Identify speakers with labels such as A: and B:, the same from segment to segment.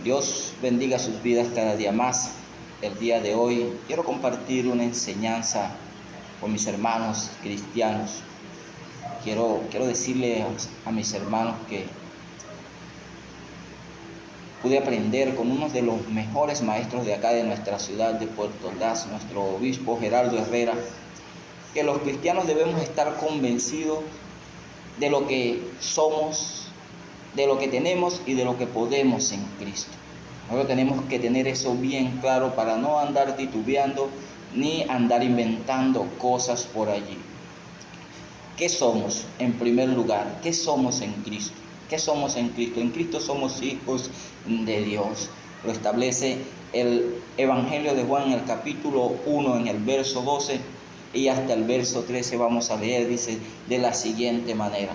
A: Dios bendiga sus vidas cada día más. El día de hoy quiero compartir una enseñanza con mis hermanos cristianos. Quiero decirle a mis hermanos que pude aprender con uno de los mejores maestros de acá de nuestra ciudad de Puerto Ordaz, nuestro obispo Gerardo Herrera, que los cristianos debemos estar convencidos de lo que somos, de lo que tenemos y de lo que podemos en Cristo. Nosotros tenemos que tener eso bien claro para no andar titubeando ni andar inventando cosas por allí. ¿Qué somos? En primer lugar, ¿qué somos en Cristo? ¿Qué somos en Cristo? En Cristo somos hijos de Dios. Lo establece el Evangelio de Juan en el capítulo 1, en el verso 12 y hasta el verso 13 vamos a leer, dice de la siguiente manera: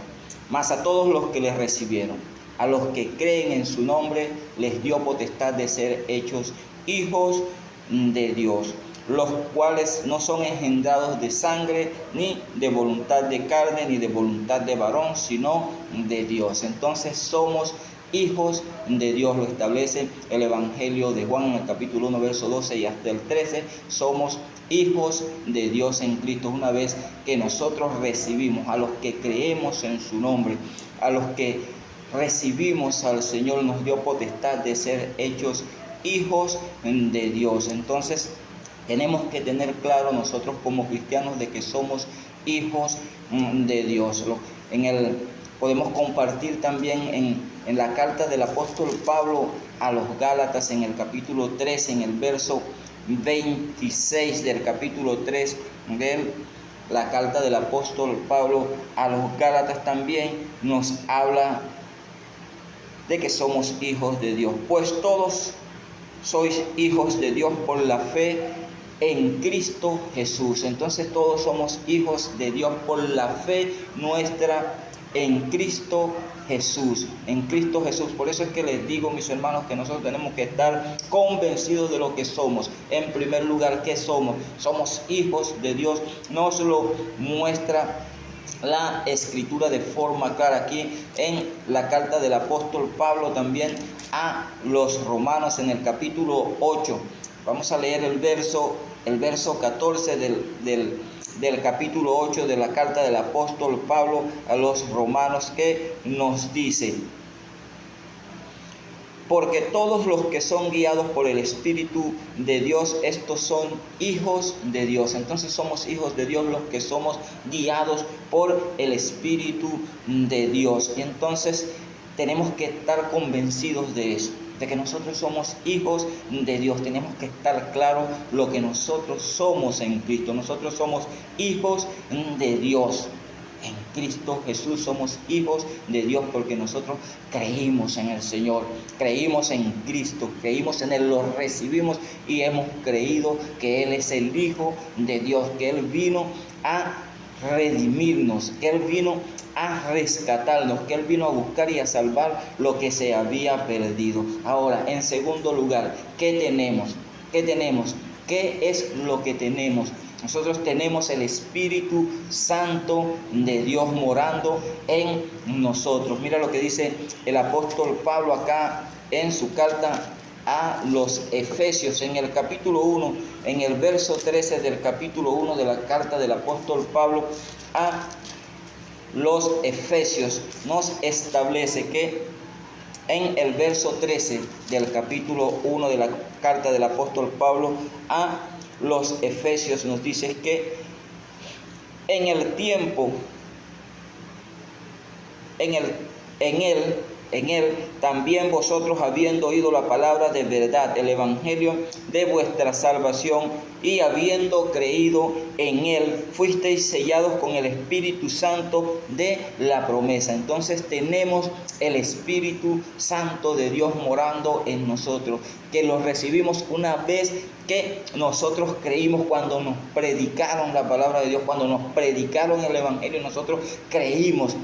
A: mas a todos los que les recibieron, a los que creen en su nombre, les dio potestad de ser hechos hijos de Dios, los cuales no son engendrados de sangre, ni de voluntad de carne, ni de voluntad de varón, sino de Dios. Entonces somos hijos de Dios, lo establece el Evangelio de Juan en el capítulo 1, verso 12 y hasta el 13. Somos hijos de Dios en Cristo una vez que nosotros recibimos, a los que creemos en su nombre, a los que recibimos al Señor, nos dio potestad de ser hechos hijos de Dios. Entonces tenemos que tener claro nosotros como cristianos de que somos hijos de Dios. Podemos compartir también en la carta del apóstol Pablo a los Gálatas en el capítulo 3, en el verso 26 del capítulo 3 de la carta del apóstol Pablo a los Gálatas también nos habla de que somos hijos de Dios. Pues todos sois hijos de Dios por la fe en Cristo Jesús. Entonces todos somos hijos de Dios por la fe nuestra en Cristo Jesús, en Cristo Jesús. Por eso es que les digo, mis hermanos, que nosotros tenemos que estar convencidos de lo que somos. En primer lugar, ¿qué somos? Somos hijos de Dios. Nos lo muestra la escritura de forma clara aquí en la carta del apóstol Pablo también a los romanos en el capítulo 8. Vamos a leer el verso 14 del capítulo 8 de la carta del apóstol Pablo a los romanos, que nos dice: porque todos los que son guiados por el Espíritu de Dios, estos son hijos de Dios. Entonces somos hijos de Dios los que somos guiados por el Espíritu de Dios. Y entonces tenemos que estar convencidos de eso, de que nosotros somos hijos de Dios. Tenemos que estar claro lo que nosotros somos en Cristo. Nosotros somos hijos de Dios. En Cristo Jesús somos hijos de Dios porque nosotros creímos en el Señor, creímos en Cristo, creímos en Él, lo recibimos y hemos creído que Él es el Hijo de Dios, que Él vino a redimirnos, que Él vino a rescatarnos, que Él vino a buscar y a salvar lo que se había perdido. Ahora, en segundo lugar, ¿qué tenemos? ¿Qué tenemos? ¿Qué es lo que tenemos? Nosotros tenemos el Espíritu Santo de Dios morando en nosotros. Mira lo que dice el apóstol Pablo acá en su carta a los Efesios, en el capítulo 1, en el verso 13 del capítulo 1 de la carta del apóstol Pablo a los Efesios, nos establece que en el verso 13 del capítulo 1 de la carta del apóstol Pablo a los Efesios nos dice que en el tiempo, en él también vosotros, habiendo oído la palabra de verdad, el evangelio de vuestra salvación, y habiendo creído en él, fuisteis sellados con el Espíritu Santo de la promesa. Entonces tenemos el Espíritu Santo de Dios morando en nosotros, que lo recibimos una vez que nosotros creímos, cuando nos predicaron la palabra de Dios, cuando nos predicaron el evangelio, nosotros creímos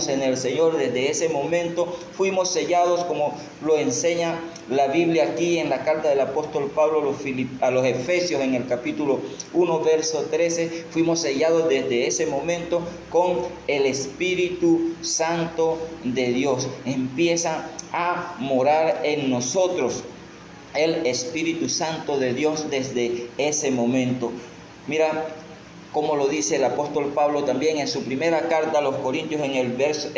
A: en el Señor. Desde ese momento fuimos sellados, como lo enseña la Biblia aquí en la carta del apóstol Pablo a los Efesios, en el capítulo 1, verso 13, fuimos sellados desde ese momento con el Espíritu Santo de Dios. Empieza a morar en nosotros el Espíritu Santo de Dios desde ese momento. Mira como lo dice el apóstol Pablo también en su primera carta a los Corintios, en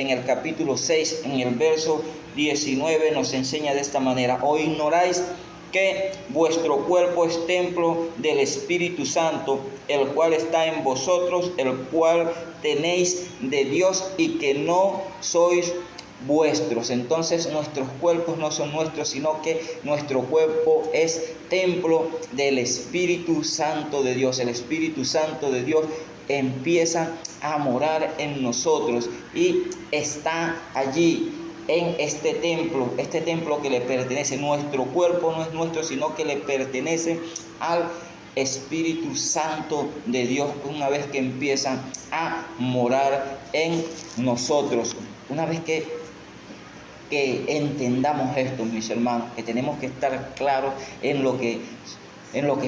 A: el capítulo 6, en el verso 19, nos enseña de esta manera: ¿o ignoráis que vuestro cuerpo es templo del Espíritu Santo, el cual está en vosotros, el cual tenéis de Dios, y que no sois vuestros? Entonces nuestros cuerpos no son nuestros, sino que nuestro cuerpo es templo del Espíritu Santo de Dios. El Espíritu Santo de Dios empieza a morar en nosotros y está allí en este templo que le pertenece. Nuestro cuerpo no es nuestro, sino que le pertenece al Espíritu Santo de Dios, una vez que empieza a morar en nosotros. Una vez que entendamos esto, mis hermanos, que tenemos que estar claros en lo que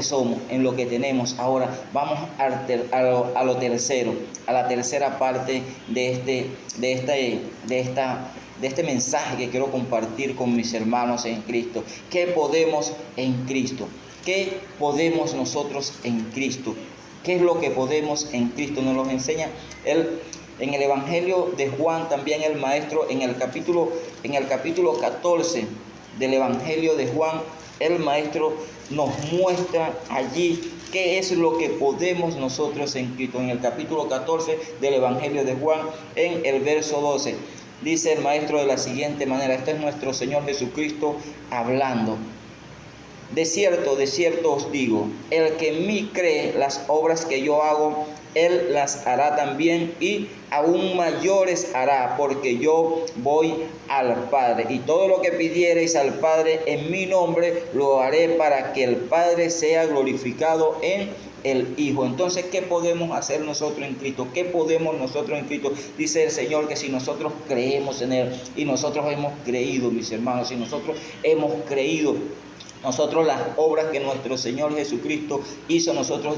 A: somos, en lo que tenemos. Ahora vamos a lo tercero, a la tercera parte de este mensaje que quiero compartir con mis hermanos en Cristo. ¿Qué podemos en Cristo? ¿Qué podemos nosotros en Cristo? ¿Qué es lo que podemos en Cristo? Nos lo enseña en el Evangelio de Juan, también el maestro, en el capítulo 14 del Evangelio de Juan, el maestro nos muestra allí qué es lo que podemos nosotros en Cristo. En el capítulo 14 del Evangelio de Juan, en el verso 12, dice el maestro de la siguiente manera: este es nuestro Señor Jesucristo hablando. De cierto os digo, el que en mí cree, las obras que yo hago, él las hará también, y aún mayores hará, porque yo voy al Padre. Y todo lo que pidiereis al Padre en mi nombre, lo haré, para que el Padre sea glorificado en el Hijo. Entonces, ¿qué podemos hacer nosotros en Cristo? ¿Qué podemos nosotros en Cristo? Dice el Señor que si nosotros creemos en Él, y nosotros hemos creído, mis hermanos, si nosotros hemos creído, nosotros las obras que nuestro Señor Jesucristo hizo, nosotros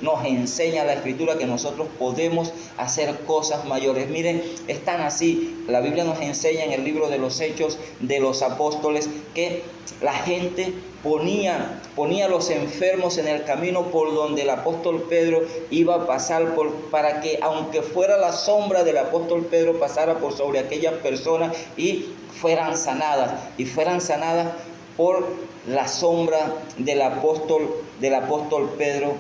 A: nos enseña la Escritura que nosotros podemos hacer cosas mayores. Miren, están así. La Biblia nos enseña en el libro de los Hechos de los Apóstoles que la gente ponía a los enfermos en el camino por donde el apóstol Pedro iba a pasar, para que, aunque fuera la sombra del apóstol Pedro, pasara por sobre aquellas personas y fueran sanadas por la sombra del apóstol Pedro,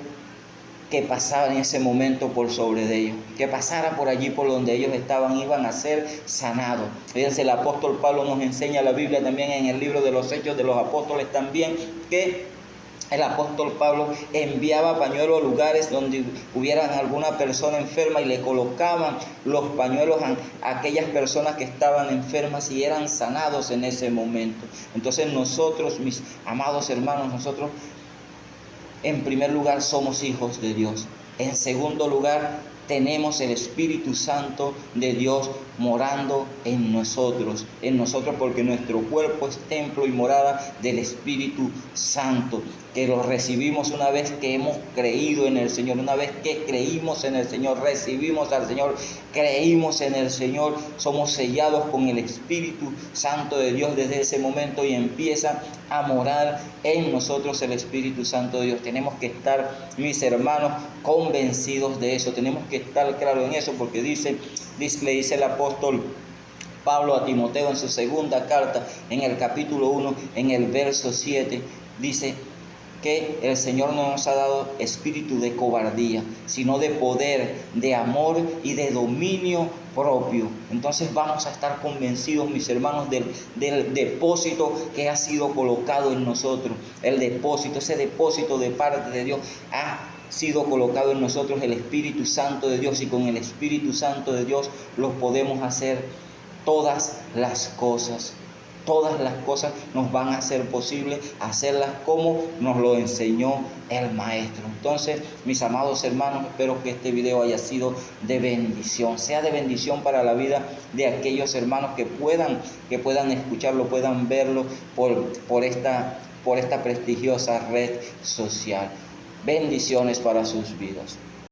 A: que pasaba en ese momento por sobre de ellos, que pasara por allí por donde ellos estaban, iban a ser sanados. Fíjense, el apóstol Pablo nos enseña la Biblia también en el libro de los Hechos de los Apóstoles también, que el apóstol Pablo enviaba pañuelos a lugares donde hubieran alguna persona enferma, y le colocaban los pañuelos a aquellas personas que estaban enfermas y eran sanados en ese momento. Entonces nosotros, mis amados hermanos, nosotros en primer lugar somos hijos de Dios. En segundo lugar, tenemos el Espíritu Santo de Dios morando en nosotros, porque nuestro cuerpo es templo y morada del Espíritu Santo, que lo recibimos una vez que hemos creído en el Señor. Una vez que creímos en el Señor, recibimos al Señor, creímos en el Señor, somos sellados con el Espíritu Santo de Dios desde ese momento, y empieza a morar en nosotros el Espíritu Santo de Dios. Tenemos que estar, mis hermanos, convencidos de eso. Tenemos que estar claros en eso, porque le dice el apóstol Pablo a Timoteo en su segunda carta, en el capítulo 1, en el verso 7, dice que el Señor no nos ha dado espíritu de cobardía, sino de poder, de amor y de dominio propio. Entonces vamos a estar convencidos, mis hermanos, del depósito que ha sido colocado en nosotros. El depósito, ese depósito de parte de Dios ha sido colocado en nosotros, el Espíritu Santo de Dios, y con el Espíritu Santo de Dios los podemos hacer todas las cosas. todas las cosas nos van a ser posibles hacerlas como nos lo enseñó el Maestro. Entonces, mis amados hermanos, espero que este video haya sido de bendición, sea de bendición para la vida de aquellos hermanos que puedan escucharlo, puedan verlo por esta prestigiosa red social. Bendiciones para sus vidas.